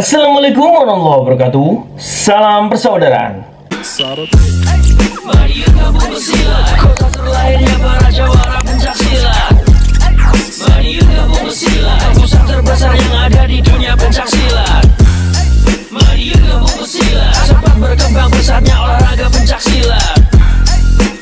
Assalamualaikum warahmatullahi wabarakatuh. Salam persaudaraan. Mari gabung bersilat, kota terlahirnya para jawara pencak silat. Mari gabung bersilat, pusat terbesar yang ada di dunia pencak silat. Mari gabung bersilat, sempat berkembang pesatnya olahraga pencak silat.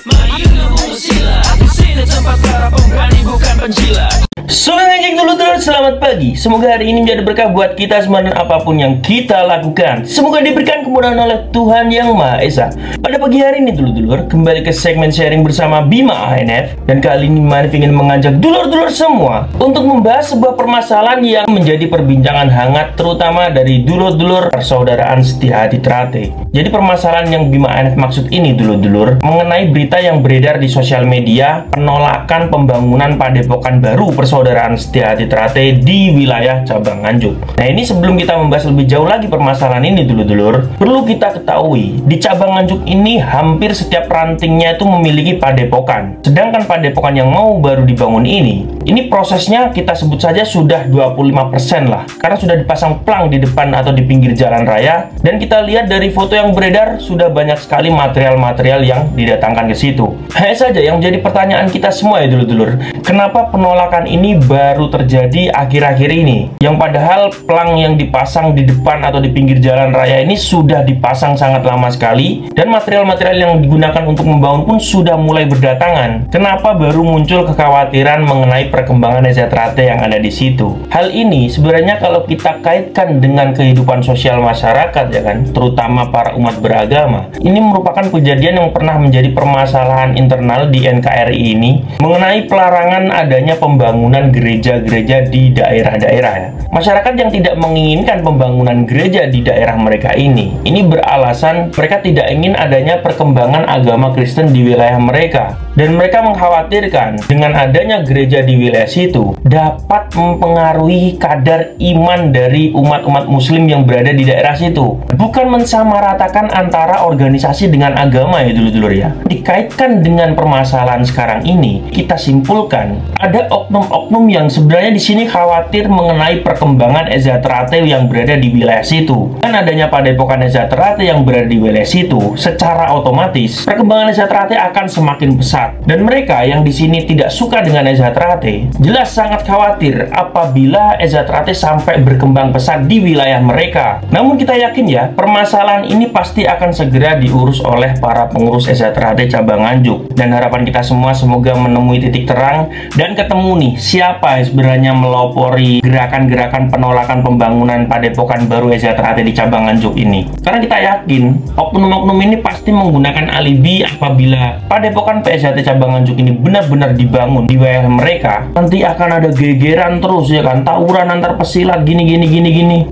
Mari gabung bersilat, di sini tempat para pemberani bukan penjilat. Sobat ngajak dulur-dulur, selamat pagi. Semoga hari ini menjadi berkah buat kita semua dan apapun yang kita lakukan. Semoga diberikan kemudahan oleh Tuhan Yang Maha Esa. Pada pagi hari ini dulur-dulur, kembali ke segmen sharing bersama Bima ANF. Dan kali ini Manif ingin mengajak dulur-dulur semua untuk membahas sebuah permasalahan yang menjadi perbincangan hangat, terutama dari dulur-dulur persaudaraan setia hati Trate. Jadi permasalahan yang Bima ANF maksud ini dulur-dulur mengenai berita yang beredar di sosial media penolakan pembangunan Padepokan baru persaudaraan setia hati Trate di wilayah cabang Nganjuk. Nah, ini sebelum kita membahas lebih jauh lagi permasalahan ini dulur-dulur, perlu kita ketahui di cabang Nganjuk ini hampir setiap rantingnya itu memiliki padepokan. Sedangkan padepokan yang mau baru dibangun ini prosesnya kita sebut saja sudah 25% lah, karena sudah dipasang plang di depan atau di pinggir jalan raya. Dan kita lihat dari foto yang beredar sudah banyak sekali material-material yang didatangkan ke situ. Hanya saja yang menjadi pertanyaan kita semua ya dulur-dulur, kenapa penolakan ini baru terjadi akhir-akhir ini, yang padahal plang yang dipasang di depan atau di pinggir jalan raya ini sudah dipasang sangat lama sekali, dan material-material yang digunakan untuk membangun pun sudah mulai berdatangan. Kenapa baru muncul kekhawatiran mengenai perkembangan Trate yang ada di situ? Hal ini sebenarnya kalau kita kaitkan dengan kehidupan sosial masyarakat ya kan, terutama para umat beragama, ini merupakan kejadian yang pernah menjadi permasalahan internal di NKRI ini mengenai pelarangan adanya pembangunan gereja-gereja di daerah-daerah ya. Masyarakat yang tidak menginginkan pembangunan gereja di daerah mereka ini beralasan mereka tidak ingin adanya perkembangan agama Kristen di wilayah mereka, dan mereka mengkhawatirkan dengan adanya gereja di wilayah situ dapat mempengaruhi kadar iman dari umat-umat muslim yang berada di daerah situ. Bukan mensamaratakan antara organisasi dengan agama ya dulur-dulur ya. Dikaitkan dengan permasalahan sekarang ini, kita simpulkan ada oknum-oknum yang sebenarnya di sini khawatir mengenai perkembangan Trate yang berada di wilayah situ. Dan adanya padepokan Trate yang berada di wilayah situ, secara otomatis perkembangan Trate akan semakin pesat. Dan mereka yang di sini tidak suka dengan Trate jelas sangat khawatir apabila Trate sampai berkembang pesat di wilayah mereka. Namun kita yakin ya, permasalahan ini pasti akan segera diurus oleh para pengurus Trate cabang Nganjuk. Dan harapan kita semua semoga menemui titik terang dan ketemu nih siapa yang sebenarnya melopori gerakan-gerakan penolakan pembangunan padepokan baru Trate di cabang Nganjuk ini. Karena kita yakin oknum-oknum ini pasti menggunakan alibi apabila padepokan PSHT cabang Nganjuk ini benar-benar dibangun di wilayah mereka, nanti akan ada gegeran terus ya kan, tawuran antar pesilat gini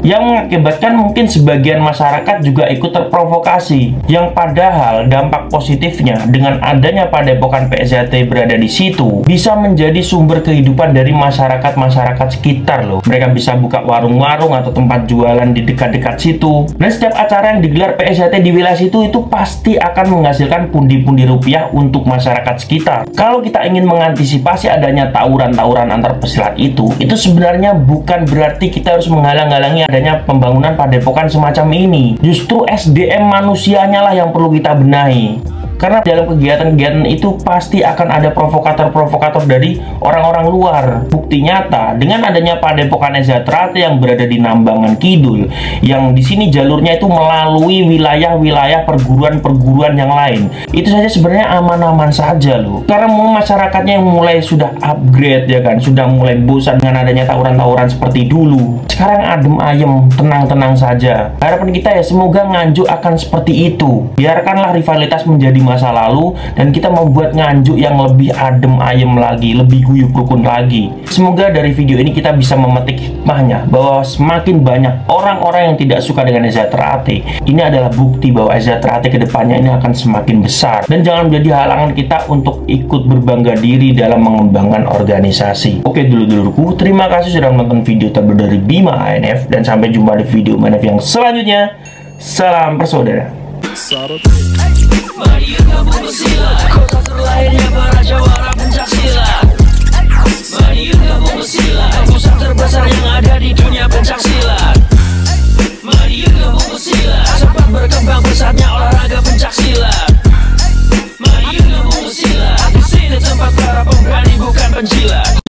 yang mengakibatkan mungkin sebagian masyarakat juga ikut terprovokasi, yang padahal dampak positifnya dengan adanya padepokan PSHT berada di situ bisa menjadi sumber kehidupan dari masyarakat sekitar loh. Mereka bisa buka warung-warung atau tempat jualan di dekat-dekat situ, dan setiap acara yang digelar PSHT di wilayah situ itu pasti akan menghasilkan pundi-pundi rupiah untuk masyarakat sekitar. Kalau kita ingin mengantisipasi adanya tawuran-tawuran antar pesilat itu sebenarnya bukan berarti kita harus menghalang-halangi adanya pembangunan padepokan semacam ini. Justru SDM manusianya lah yang perlu kita benahi. Karena dalam kegiatan-kegiatan itu pasti akan ada provokator-provokator dari orang-orang luar. Bukti nyata dengan adanya padepokan Trate yang berada di Nambangan Kidul, yang di sini jalurnya itu melalui wilayah-wilayah perguruan-perguruan yang lain. Itu saja sebenarnya aman-aman saja loh. Karena masyarakatnya yang mulai sudah upgrade ya kan, sudah mulai bosan dengan adanya tawuran-tawuran seperti dulu. Sekarang adem ayem, tenang-tenang saja. Harapan kita ya semoga Nganjuk akan seperti itu. Biarkanlah rivalitas menjadi masa lalu dan kita membuat Nganjuk yang lebih adem ayem lagi, lebih guyup rukun lagi. Semoga dari video ini kita bisa memetik hikmahnya bahwa semakin banyak orang-orang yang tidak suka dengan Trate, ini adalah bukti bahwa Trate kedepannya ini akan semakin besar, dan jangan menjadi halangan kita untuk ikut berbangga diri dalam mengembangkan organisasi. Oke dulur-dulurku, terima kasih sudah menonton video terbaru dari Bima ANF, dan sampai jumpa di video ANF yang selanjutnya. Salam bersaudara. Mari gabung bersilat, kota terlahirnya para jawara pencak silat. Mari gabung bersilat, pusat terbesar yang ada di dunia pencak silat. tempat para pemberani bukan penjilat.